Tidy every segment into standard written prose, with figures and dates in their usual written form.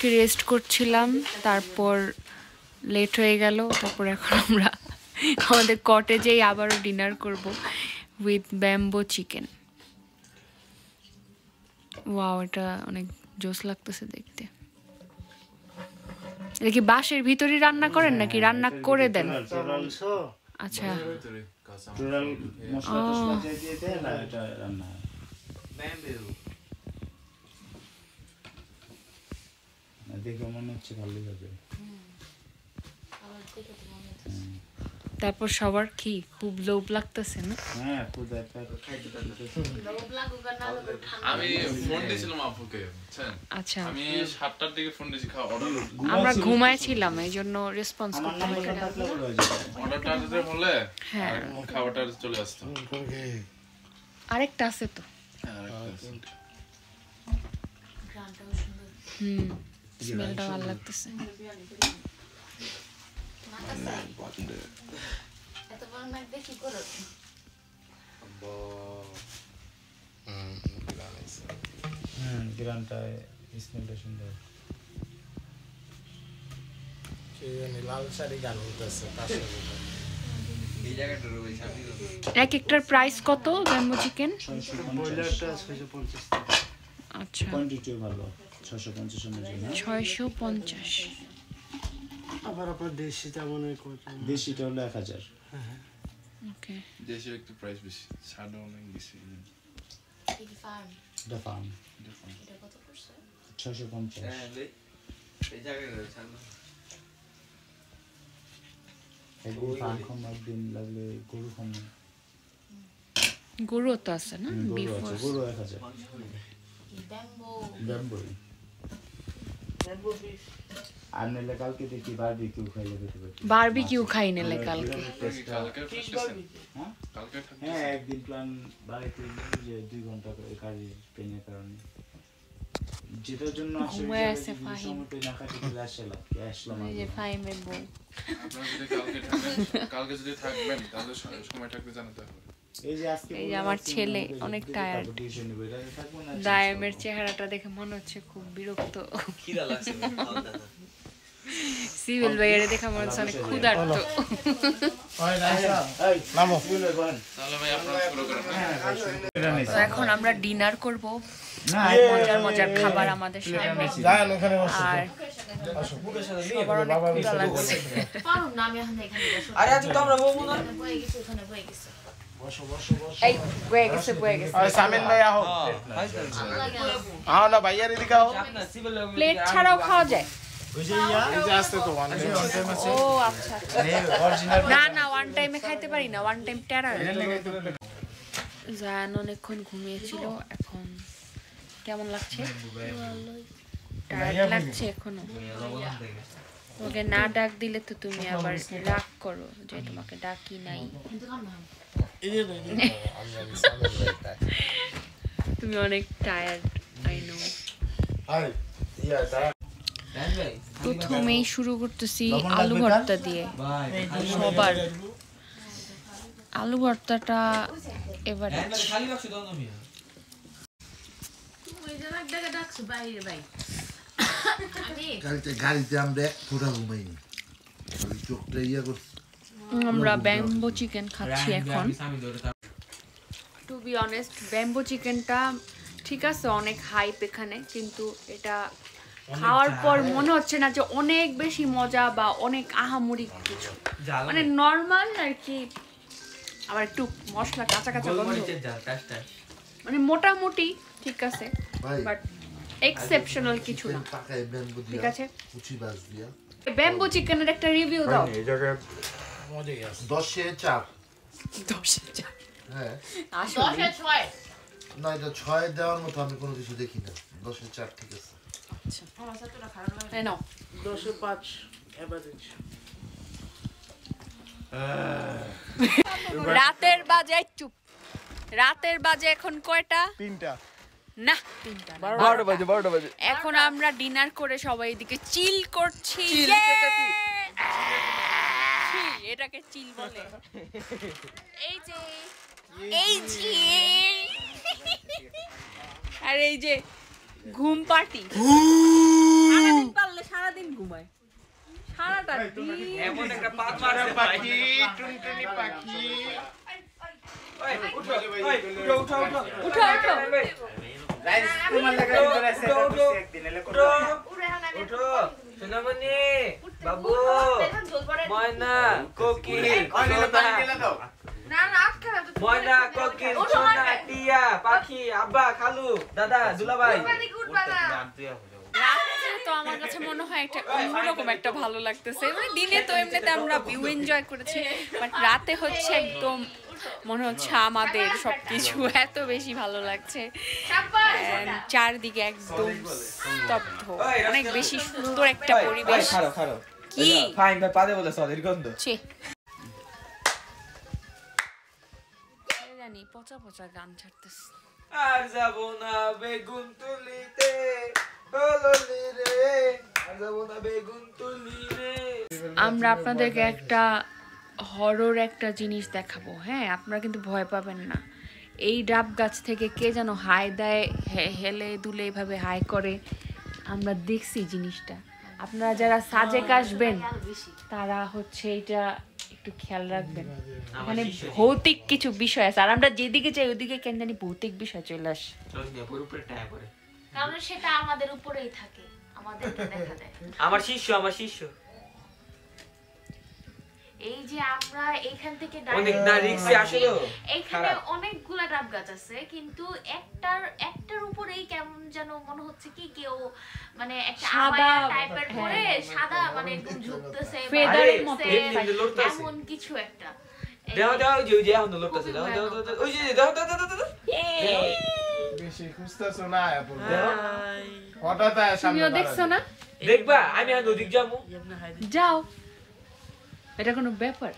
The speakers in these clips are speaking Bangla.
একটু রেস্ট করছিলাম, তারপর লেট হয়ে গেল, তারপর এখন আমরা আমাদের কটেজেই আবারও ডিনার করব উইথ ব্যাম্বো চিকেন। ওয়াও, এটা অনেক জোস লাগতেছে দেখতে। এটা কি বাঁশের ভিতরেই রান্না করেন নাকি রান্না করে দেন? আচ্ছা, তারপর সবার কি খুব লোভ লাগতেছে না? আমি ফোন দিয়েছিলাম আপুকে, আচ্ছা, আমি 7টার দিকে ফোন দিয়েছি, অর্ডার আমরা ঘুমাইছিলাম এই জন্য রেসপন্স করতে পারি না। অর্ডারটা দিতে বললে হ্যাঁ, খাবারটা চলে আসতো। আরেকটা আছে তো। স্মেলটা ভালো লাগতেছে। এক একটার প্রাইস কত ব্যাম্বো চিকেন? আচ্ছা, 650। আবার আপনার দেশিটা মনে করেন, দেশিটা হলো 1000। ওকে, দেশি একটু প্রাইস বেশি, সাদা অনেক বেশি। এটা ফার্ম। এটা কত পড়ছে? 650। এই জায়গায় ছাড়লো। একদিন ফার্ম খাম, একদিন লাগলে গরু খাম। গরু তো আছে না? বিফ আছে, গরু 1000। ব্যাম্বো আর নেলে কালকে দেখি বারবিকিউ খাইলে খেতে পারি। বারবিকিউ খাই নেলে কালকে। হ্যাঁ, একদিন প্ল্যান বাড়িতে যে 2 ঘন্টা করে কাজে পেনের কারণে, যেটার জন্য ঘুমায় আছে ফাহিম। সময়টা না কাটিয়ে দিলে আসলাম। এই যে ফাহিমের বউ। আপনারা যদি কালকে যদি থাকবেন তাহলে সময় থাকবে জানাতে হবে। এই যে আজকে এই যে আমার ছেলে অনেক টায়ার্ড। দায়ামের চেহারাটা দেখে মনে হচ্ছে খুব বিরক্ত। খিদা লাগছে, খাওয়া দাওয়া সিভিল ভাইয়ের দেখা মনে হচ্ছে অনেক ক্ষুধার্ত। তাহলে ভাই আপনারা শুরু করেন। তো এখন আমরা ডিনার করব, মজার মজার খাবার আমাদের সামনে। আর সবার অনেক ক্ষুধা লাগছে। আরে আজ তো আমরা বলবো না। এই বয়ে গেছে। সামিন ভাই আহো, আও না ভাইয়ার এদিকে আও। প্লেট ছাড়াও খাওয়া যায়? ওই যে এই যে আসতে তো ওয়ান টাইম আছে। ও আচ্ছা, না ওয়ান টাইমে খাইতে পারি না, ওয়ান টাইম টেরা। জায়ান অনেকক্ষণ ঘুমিয়েছিল, এখন কেমন লাগছে? টায়ার্ড লাগছে এখনো? তোমাকে না ডাক দিলে তো তুমি আবার রাগ করো যে তোমাকে ডাকি নাই। তুমি অনেক টায়ার্ড, আই নো। প্রথমেই শুরু করতেছি আলু ভর্তা দিয়ে। সবার আলু ভর্তাটা এবার গাড়িতে আমরা এক ফোঁটা ঘুমাইনি, চোখটা ইয়ে করছি। আমরা ব্যাম্বো চিকেন খাচ্ছি এখন। টু বি অনেস্ট, ব্যাম্বো চিকেনটা ঠিক আছে, অনেক হাইপ এখানে, কিন্তু এটা খাওয়ার পর মনে হচ্ছে না যে অনেক বেশি মজা বা অনেক আহামরি কিছু, মানে নর্মাল আর কি। আবার একটু মশলা কাঁচা কাঁচা গন্ধ, মানে মোটামুটি ঠিক আছে, বাট এক্সেপশনাল কিছু না। ঠিক আছে, ব্যাম্বো চিকেনের একটা রিভিউ দাও। এই জায়গায় মজাই আছে। 10/4। 10/4? হ্যাঁ, আসলে 10/6 না, এটা 6 দেওয়ার মতো আমি কোনো কিছু দেখি না। 10/4 ঠিক আছে। আচ্ছা, এই নাও 10/5 এভারেজ। রাতের বাজে, চুপ, রাতের বাজে এখন কয়টা? 3টা না 3টা, 12টা বাজে। এখন আমরা ডিনার করে সবাই এদিকে চিল করছি। এটাকে চিল বলে? এই যে আর এই যে ঘুম পার্টি, এমন একটা পাত মারছে পাখি টুনটুনি পাখি ওই উঠো উঠো উঠো উঠো গাইস তোমার লাগা ভিতরে আছে একদিন এলে করব উঠো সোনামণি বাবু ময়না কোকিল ময়না কোকিল সোনা টিয়া পাখি আব্বা খালু দাদা দুলাভাই তো আমার কাছে মনে হয় একটা অন্যরকম একটা ভালো লাগতেছে মানে দিনে তো এমনিতে আমরা ভিউ এনজয় করেছি বাট রাতে হচ্ছে একদম মনে হচ্ছে আমাদের সবকিছু এত বেশি ভালো লাগছে চারদিকে একদম স্তব্ধ অনেক বেশি সুন্দর একটা পরিবেশ কি ফাইন ভাই পাদে বলে সদের গন্ধ জানি পচা পচা গান ছাড়তেছে আর যাব না বেগুন তুলিতে বললি রে আর যাব না বেগুন তুলি রে আমরা আপনাদেরকে একটা হরর একটা জিনিস দেখাবো হ্যাঁ আপনারা কিন্তু ভয় পাবেন না এই ডাব গাছ থেকে কে যেন হাই দেয় হেলে দুলে এভাবে হাই করে আমরা দেখছি জিনিসটা আপনারা যারা সাজেক আসবেন তারা হচ্ছে এটা একটু খেয়াল রাখবেন মানে ভৌতিক কিছু বিষয় আছে আর আমরা যেদিকে যাই ওদিকে কেন জানি ভৌতিক বিষয় চলে আসে কারণ সেটা আমাদের উপরেই থাকে আমাদেরকে দেখা দেয় আমার শিষ্য এই যে আমরা এইখান থেকে অনেক না রিক্সে আসলো এইখানে অনেকগুলা ডাব গাছ আছে কিন্তু একটার উপরেই কেমন যেন মনে হচ্ছে কি কেউ মানে একটা আবায়া টাইপের করে সাদা মানে একদম ঝুঁকতেছে ফেদারের মতো এমন কিছু একটা দাও ওই যে এখন লড়তেছে দাও ওই যে দাও বেশি খুঁজতেছো না হঠাৎ সামনে তুমিও দেখছো না দেখবা আমি আর নদীক যাবো যাও এটা কোনো ব্যাপার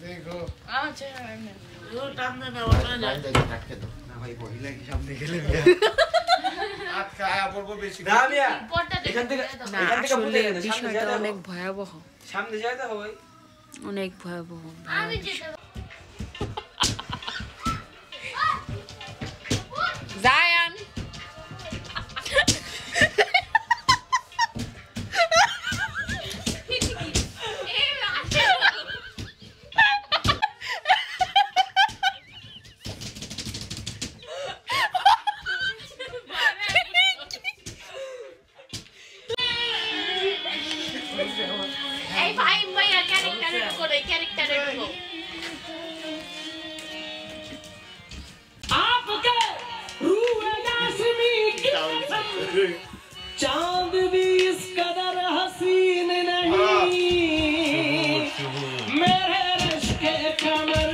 দেখো আজকে আয়া পড়বো বেশি দামিয়া পর্দা এখান থেকে না আসলে বিষয়টা অনেক ভয়াবহ সামনে যাইতে হবে অনেক ভয়াবহ আমি যেতে জায়ান এই ভাই ভাইয়া ক্যারেক্টারের করে ক্যারেক্টারের উপর चांद भी इस कदर हसीन नहीं मेरे रश के कमर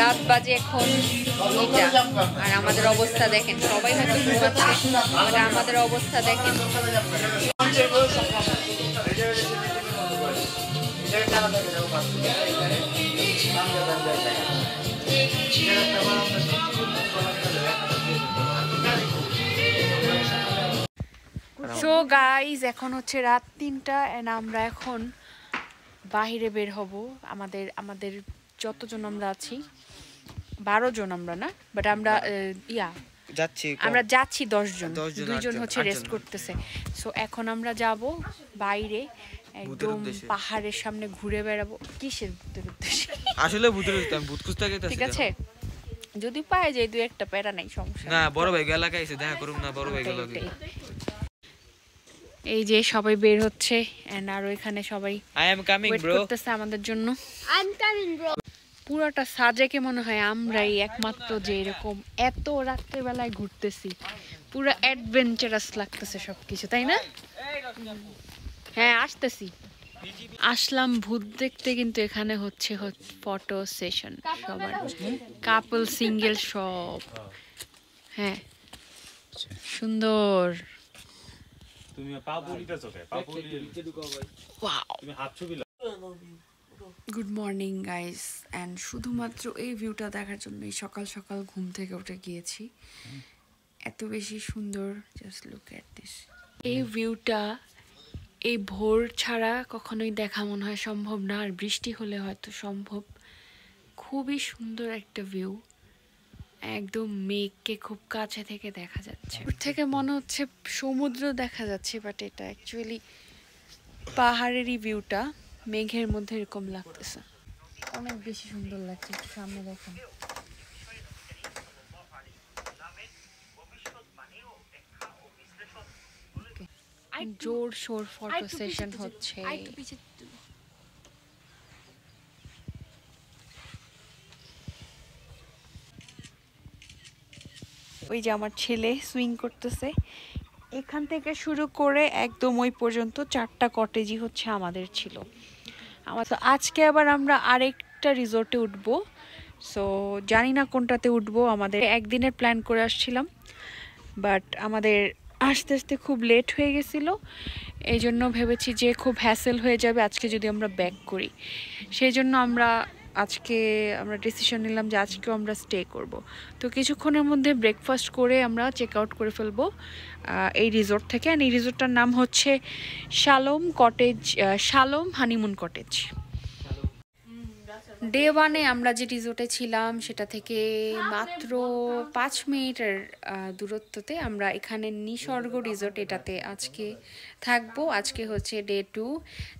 রাত বাজে এখন 2টা আর আমাদের অবস্থা দেখেন সবাই হয়তো ঘুমাচ্ছে আর আমাদের অবস্থা দেখেন সো গাইজ এখন হচ্ছে রাত 3টা এন্ড আমরা এখন বাহিরে বের হব আমাদের যতজন আমরা আছি 12 জন আমরা না বাট আমরা আমরা যাচ্ছি 10 জন 2 জন হচ্ছে রেস্ট করতেছে সো এখন আমরা যাব বাইরে একদম পাহাড়ের সামনে ঘুরে বেড়াবো কিসের ভূতের উদ্দেশ্যে আসলে ভূতের আমি ভূত খুঁজতে গেছি ঠিক আছে যদি পায় যাই দুই একটা প্যারা নাই সমস্যা না বড় ভাই এলাকায় এসে দেখা করুম না বড় ভাই গুলো এই যে সবাই বের হচ্ছে এন্ড আর এখানে সবাই আই এম কামিং ব্রো করতেছে আমাদের জন্য আই এম কামিং ব্রো পুরোটা সাজেকে মনে হয় আমরাই একমাত্র যে এরকম এত রাত্রে বেলায় ঘুরতেছি পুরো অ্যাডভেঞ্চারাস লাগতেছে সবকিছু তাই না হ্যাঁ আসতেছি আসলাম ভূত দেখতে কিন্তু এখানে হচ্ছে ফটো সেশন সবার কাপল সিঙ্গেল সব হ্যাঁ সুন্দর তুমি পা বলিতেছো কে পা বলি ওয়াও তুমি হাত ছবি গুড মর্নিং গাইস অ্যান্ড শুধুমাত্র এই ভিউটা দেখার জন্যই সকাল সকাল ঘুম থেকে উঠে গিয়েছি। এত বেশি সুন্দর, জাস্ট লুক এট দিস। এই ভিউটা এই ভোর ছাড়া কখনোই দেখা মনে হয় সম্ভব না, আর বৃষ্টি হলে হয়তো সম্ভব। খুবই সুন্দর একটা ভিউ, একদম মেঘকে খুব কাছে থেকে দেখা যাচ্ছে। দূর থেকে মনে হচ্ছে সমুদ্র দেখা যাচ্ছে, বাট এটা অ্যাকচুয়ালি পাহাড়েরই ভিউটা, মেঘের মধ্যে এরকম লাগতেছে। অনেক বেশি সুন্দর লাগছে, একটু সামনে দেখুন। জোর শোর ফটো সেশন হচ্ছে। ওই যে আমার ছেলে সুইং করতেছে। এখান থেকে শুরু করে একদম ওই পর্যন্ত 4টা কটেজই হচ্ছে আমাদের ছিল। তো আজকে আবার আমরা আরেকটা রিসোর্টে উঠবো। সো জানি না কোনটাতে উঠবো। আমাদের একদিনের প্ল্যান করে আসছিলাম, বাট আমাদের আস্তে আস্তে খুব লেট হয়ে গেছিলো। এই জন্য ভেবেছি যে খুব হ্যাসেল হয়ে যাবে আজকে যদি আমরা ব্যাক করি। সেই জন্য আমরা ডিসিশন নিলাম যে আজকেও আমরা স্টে করব। তো কিছুক্ষণের মধ্যে ব্রেকফাস্ট করে আমরা চেক আউট করে ফেলবো এই রিসোর্ট থেকে। আর এই রিসোর্টটার নাম হচ্ছে শালোম কটেজ, শালোম হানিমুন কটেজ। ডে 1-এ আমরা যে রিসোর্টে ছিলাম সেটা থেকে মাত্র 5 মিনিটের দূরত্বতে আমরা এখানে নিসর্গ রিসোর্ট, এটাতে আজকে থাকবো। আজকে হচ্ছে ডে 2।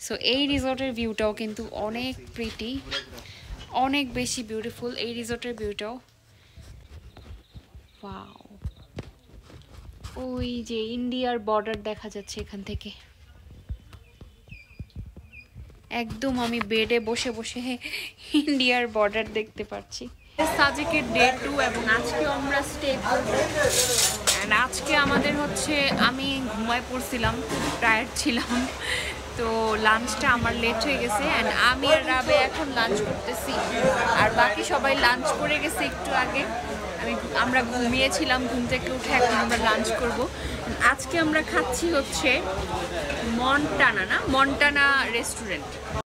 সো এই রিসোর্টের ভিউটাও কিন্তু অনেক প্রিটি, অনেক বেশি বিউটিফুল এই রিসোর্টের ভিউটাও। ওয়াও, ওই যে ইন্ডিয়ার বর্ডার দেখা যাচ্ছে এখান থেকে। একদম আমি বেডে বসে বসে ইন্ডিয়ার বর্ডার দেখতে পাচ্ছি। সাজেকের ডে 2 এবং আজকে আমরা স্টে করবো। অ্যান্ড আজকে আমাদের হচ্ছে, আমি ঘুমায় পড়ছিলাম, খুব টায়ার্ড ছিলাম, তো লাঞ্চটা আমার লেট হয়ে গেছে। অ্যান্ড আমি আর রাবে এখন লাঞ্চ করতেছি, আর বাকি সবাই লাঞ্চ করে গেছে একটু আগে। আমরা ঘুমিয়েছিলাম, ঘুম থেকে উঠে এখন আমরা লাঞ্চ করব। আজকে আমরা খাচ্ছি হচ্ছে মন্টানা রেস্টুরেন্ট।